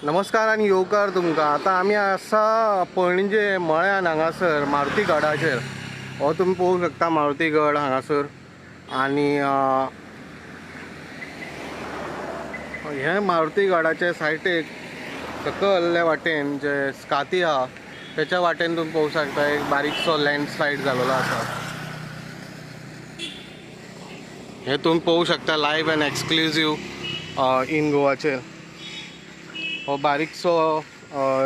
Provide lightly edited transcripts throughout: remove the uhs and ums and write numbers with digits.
नमस्कार आणि येवकार तुमकां। आतां आमी आसा पणजे मळ्यान हांगासर मारुती गडाचेर। हो तुमी पळोवंक शकता मारुती गड हांगासर। आणि हे मारुती गडाचे सायडीक सकयल्ल्या वाटेन जे स्काती आहा त्याच्या वाटेन तुमी पळोवंक शकता एक बारीकसो लँडस्लायड जाल्लो आसा। हे तुमी पळोवंक शकता लायव्ह एंड एक्सक्लुझिव्ह इन गोवाचेर। हो बारीकसो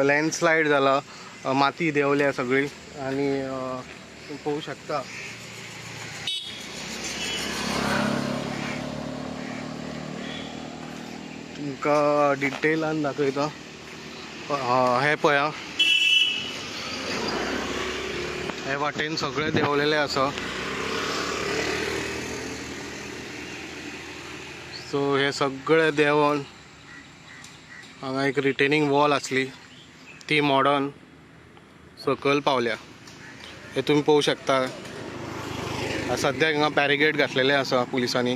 लँडस्लायड जाला, माती देंवल्या सगळी। आणि तुम्ही पळोवंक शकता तुमकां डिटेलान दाखयता। हे पळया, हे वाटेन सगळे देंवलेले आसा। सो हे सगळे देंवन हांगा एक रिटेनिंग वॉल आसली ती मॉडर्न सकयल पावल्या। हे तुम्ही पळोवंक शकता। सद्याक हांगा बॅरिकेड घातलेले आसा पुलिसांनी।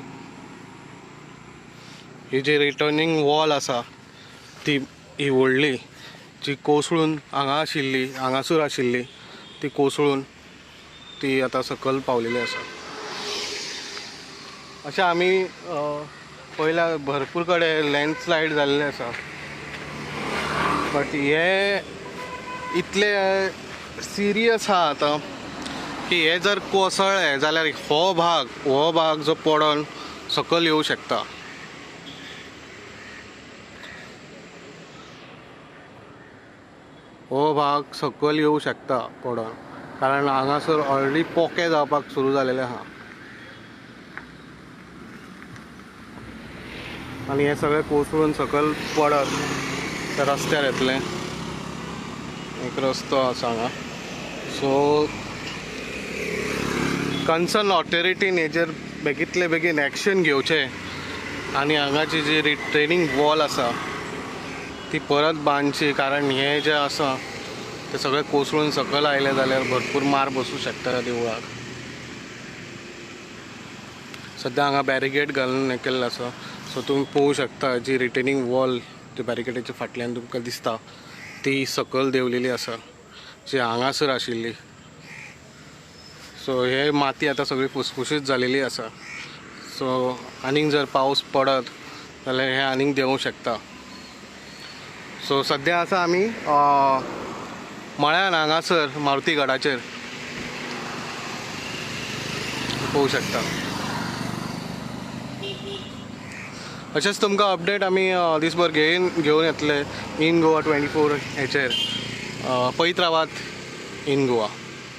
ही जी रिटर्निंग वॉल आसा ती ही व्हडली जी कोसळून हांगासर आशिल्ली ती कोसळून ती आता सकयल पावलेली आसा। अशें आमी पयल्या भरपूर कडेन लँडस्लायड जाल्ले आसा, बट हे इतले सिरियस आहा आतां की हे जर कोसळ्ळे जाल्यार हो भाग जो पडोन सकयल येवं शकता। हो भाग सकयल येवं शकता पडोन, कारण हांगासर ऑलरेडी पोके जावपाक सुरू जालेले आहा। आणि हे सगळे कोसळून सकयल पडत त्या रस्त्यार येतले। एक रस्तो आसा हांगा। सो कन्सर्न ऑथॉरिटीन हेजेर बेगींतले बेगीन एक्शन घेवचे आणि हांगाची जी रिटेनिंग वॉल आसा ती परत बांदची, कारण हे जे आसा ते सगळे कोसळून सकयल आयले जाल्यार भरपूर मार बसूं शकता त्या देवळाक। सद्या हांगा बॅरिकेड घालून हे केल्लें आसा। सो तुमी पळोवंक शकता जी रिटेनिंग वॉल जी बॅरिकेडाच्या फाटल्यान तुमकां दिसता ती सकयल देंवलेली आसा, जी हांगासर आशिल्ली। सो हे माती आता सगळी फुसफुशीत जालेली आसा। सो आनीक जर पावस पडत जाल्यार हे आनीक देंवूं शकता। सो सद्या आसा आमी मळ्यान हांगासर मारुती गडाचेर पळोवंक शकता। अशेंच तुमकां अपडेट आमी दिसभर घेवन येतले इन गोवा 24 हेचेर। पळयत रावात इन गोवा।